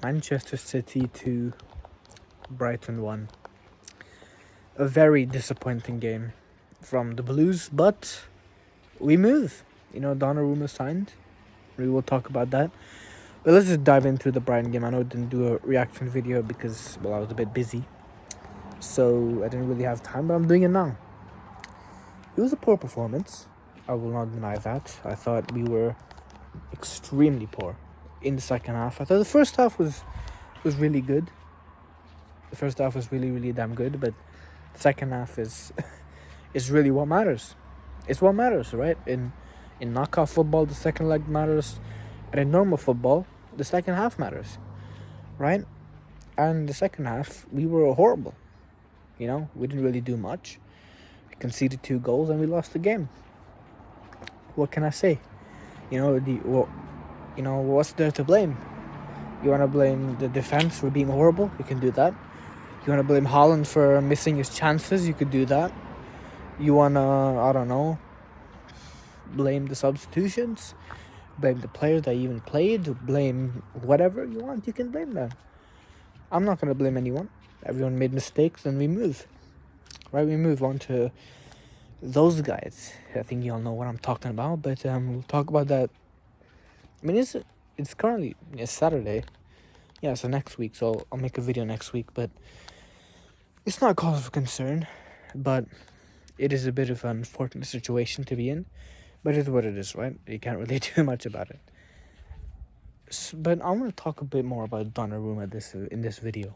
Manchester City 2, Brighton 1. A very disappointing game from the Blues, but we move. Donnarumma signed. We will talk about that. But let's just dive into the Brighton game. I know I didn't do a reaction video because, I was a bit busy. So I didn't really have time, but I'm doing it now. It was a poor performance. I will not deny that. I thought we were extremely poor in the second half. I thought the first half was really good. The first half was really, really damn good, but the second half is is really what matters. It's what matters, right? In knockout football, the second leg matters, and in normal football, the second half matters, right? And the second half, we were horrible. We didn't really do much. We conceded 2 goals and we lost the game. What can I say? What's there to blame? You want to blame the defense for being horrible? You can do that. You want to blame Haaland for missing his chances? You could do that. You want to, I don't know, blame the substitutions? Blame the players that even played? Blame whatever you want. You can blame them. I'm not going to blame anyone. Everyone made mistakes and we move. Right? We move on to those guys. I think you all know what I'm talking about, but we'll talk about that. I mean, it's currently Saturday. Yeah, so next week, so I'll make a video next week, but it's not a cause of concern, but it is a bit of an unfortunate situation to be in, but it's what it is, right? You can't really do much about it. But I want to talk a bit more about Donnarumma in this video.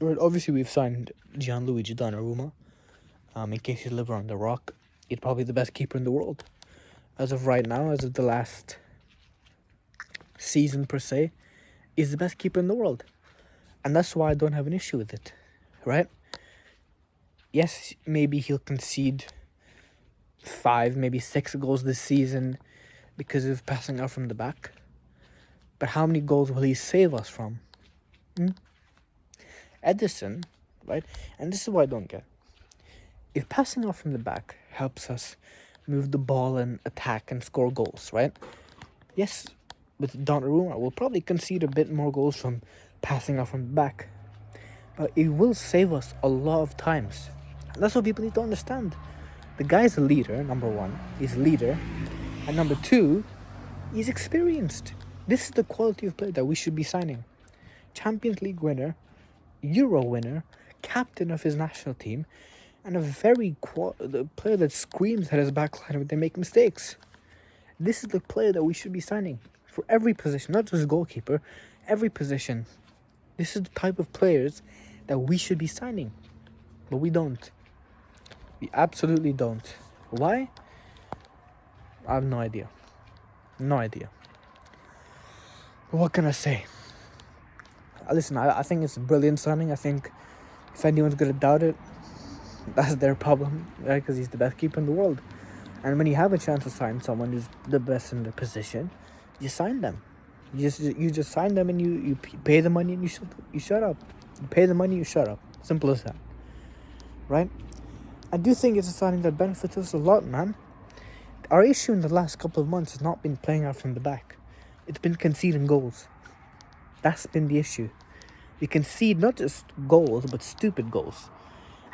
Right, obviously, we've signed Gianluigi Donnarumma. In case you live around the rock, he's probably the best keeper in the world. As of right now, as of the last season per se, he's the best keeper in the world. And that's why I don't have an issue with it, right? Yes, maybe he'll concede 5, maybe 6 goals this season because of passing out from the back. But how many goals will he save us from? Edison, right? And this is what I don't get. If passing out from the back helps us move the ball and attack and score goals, right? Yes, with Donnarumma, we'll probably concede a bit more goals from passing out from the back. But it will save us a lot of times. And that's what people need to understand. The guy's a leader, number 1. He's a leader. And number 2, he's experienced. This is the quality of player that we should be signing. Champions League winner, Euro winner, captain of his national team, and a the player that screams at his backline when they make mistakes. This is the player that we should be signing for every position, not just goalkeeper, every position. This is the type of players that we should be signing, but we don't. We absolutely don't. Why? I have no idea. No idea. But what can I say? Listen, I think it's a brilliant signing. I think if anyone's going to doubt it, that's their problem, right? Because he's the best keeper in the world. And when you have a chance to sign someone who's the best in the position, you sign them. You just sign them and you pay the money and you shut up. You pay the money, you shut up. Simple as that. Right? I do think it's a signing that benefits us a lot, man. Our issue in the last couple of months has not been playing out from the back. It's been conceding goals. That's been the issue. We concede not just goals, but stupid goals.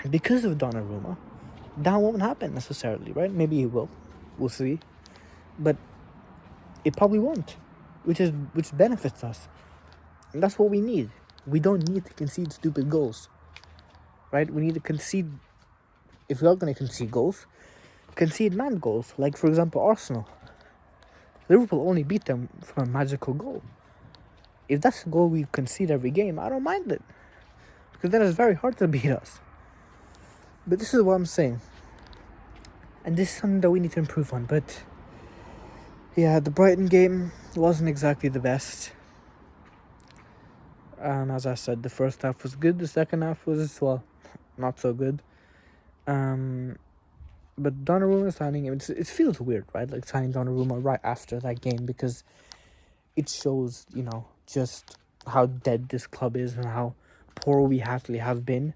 And because of Donnarumma, that won't happen necessarily, right? Maybe it will. We'll see. But it probably won't, which benefits us. And that's what we need. We don't need to concede stupid goals, right? We need to concede, if we are going to concede goals, concede mad goals. Like, for example, Arsenal. Liverpool only beat them from a magical goal. If that's a goal we concede every game, I don't mind it. Because then it's very hard to beat us. But this is what I'm saying. And this is something that we need to improve on. But yeah, the Brighton game wasn't exactly the best. And as I said, the first half was good. The second half was, not so good. But Donnarumma signing him, it feels weird, right? Like signing Donnarumma right after that game, because it shows, just how dead this club is and how poor we actually have been.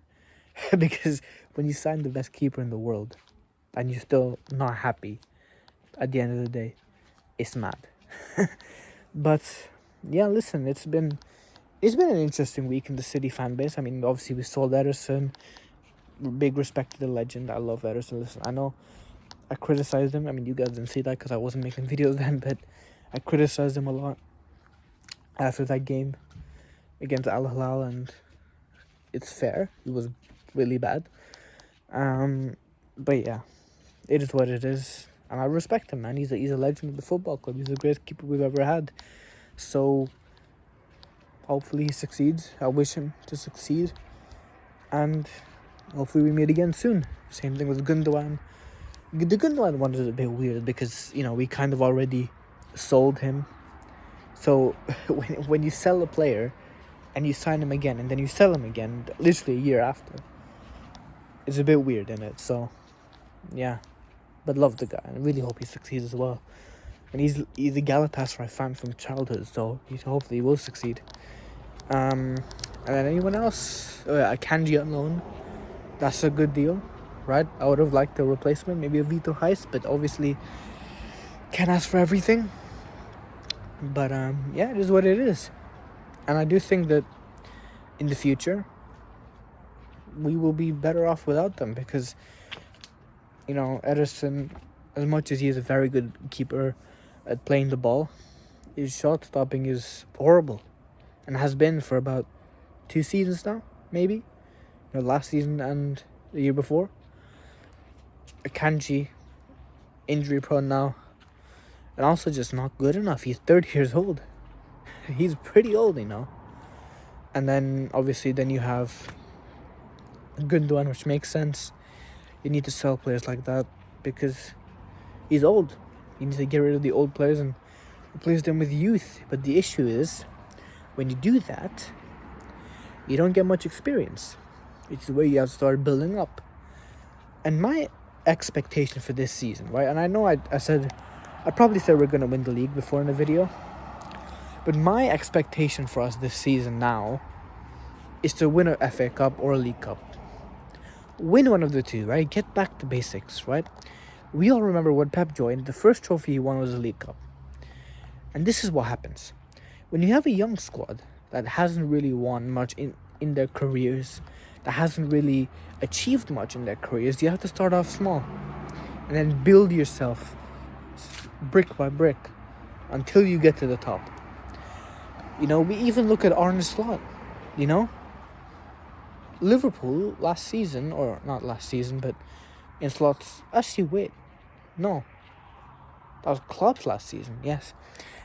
Because when you sign the best keeper in the world and you're still not happy at the end of the day, it's mad. But yeah, listen, it's been it's been an interesting week in the City fan base. I mean, obviously we sold Ederson. Big respect to the legend. I love Ederson. Listen, I know I criticized him. I mean, you guys didn't see that because I wasn't making videos then, but I criticized him a lot after that game against Al Hilal, and it's fair. It was really bad. But yeah, it is what it is, and I respect him, man. He's a legend of the football club. He's the greatest keeper we've ever had. So hopefully he succeeds. I wish him to succeed, and hopefully we meet again soon. Same thing with Gundogan. The Gundogan one is a bit weird because, you know, we kind of already sold him. So when you sell a player and you sign him again and then you sell him again literally a year after, it's a bit weird in it. So yeah, but love the guy and I really hope he succeeds as well. And he's a Galatasaray fan from childhood, so hopefully he will succeed. And then anyone else? Akanji on loan. That's a good deal, right? I would have liked a replacement, maybe a Vitor Heist, but obviously can't ask for everything. But yeah, it is what it is. And I do think that in the future we will be better off without them because, you know, Ederson, as much as he is a very good keeper at playing the ball, his shot stopping is horrible and has been for about 2 seasons now, maybe. You know, last season and the year before. Akanji, injury prone now, and also just not good enough. He's 30 years old. He's pretty old, you know. And then obviously then you have Gundogan, which makes sense. You need to sell players like that because he's old. You need to get rid of the old players and replace them with youth. But the issue is, when you do that, you don't get much experience. It's where you have to start building up. And my expectation for this season, right? And I know I probably said we're going to win the league before in the video. But my expectation for us this season now is to win a FA Cup or a League Cup. Win one of the two, right? Get back to basics, right? We all remember when Pep joined, the first trophy he won was a League Cup. And this is what happens. When you have a young squad that hasn't really won much in their careers, that hasn't really achieved much in their careers, you have to start off small and then build yourself brick by brick until you get to the top. You know, we even look at Arne Slot, you know. Liverpool last season, or not last season, but in Slot's... Actually, wait. No. That was Klopp's last season, yes.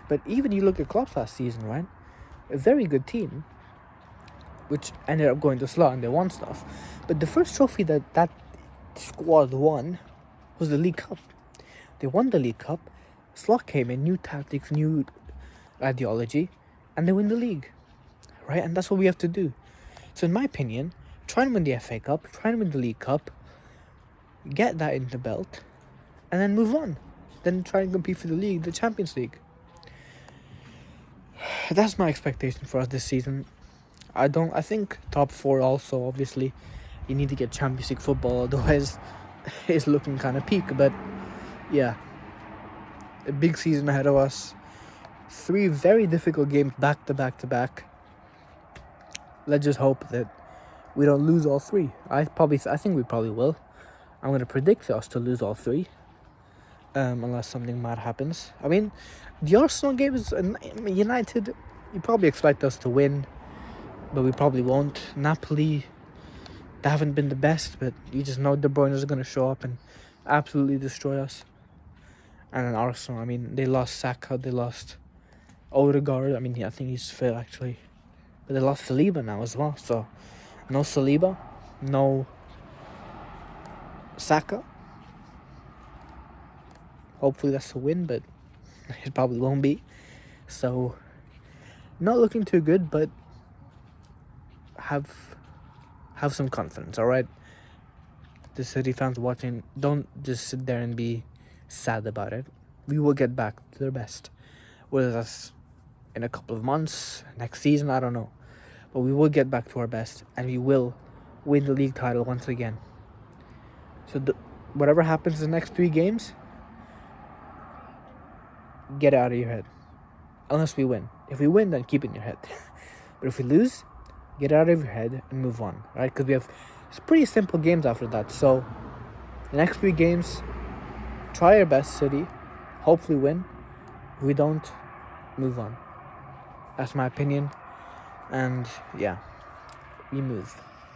But even you look at Klopp's last season, right? A very good team, which ended up going to Slot and they won stuff. But the first trophy that squad won was the League Cup. They won the League Cup. Slot came in, new tactics, new ideology, and they win the league, right? And that's what we have to do. So in my opinion, try and win the FA Cup, try and win the League Cup, get that in the belt, and then move on. Then try and compete for the league, the Champions League. That's my expectation for us this season. I think top 4 also, obviously. You need to get Champions League football, otherwise it's looking kind of peak. But yeah, a big season ahead of us. 3 very difficult games back to back to back. Let's just hope that we don't lose all 3. I think we probably will. I'm going to predict us to lose all 3. Unless something mad happens. I mean, the Arsenal game is United. You probably expect us to win, but we probably won't. Napoli, they haven't been the best, but you just know De Bruyne is going to show up and absolutely destroy us. And then Arsenal, I mean, they lost Saka, they lost Odegaard. I mean, I think he's fit actually, but they lost Saliba now as well. So no Saliba, no Saka. Hopefully that's a win, but it probably won't be. So not looking too good, but have some confidence, all right? The City fans watching, don't just sit there and be sad about it. We will get back to their best. Whether that's in a couple of months, next season, I don't know. But we will get back to our best, and we will win the league title once again. So whatever happens in the next 3 games, get it out of your head. Unless we win. If we win, then keep it in your head. But if we lose, get it out of your head and move on, right? Because we have pretty simple games after that. So the next 3 games, try your best, City. Hopefully win. If we don't, move on. That's my opinion. And yeah, we move.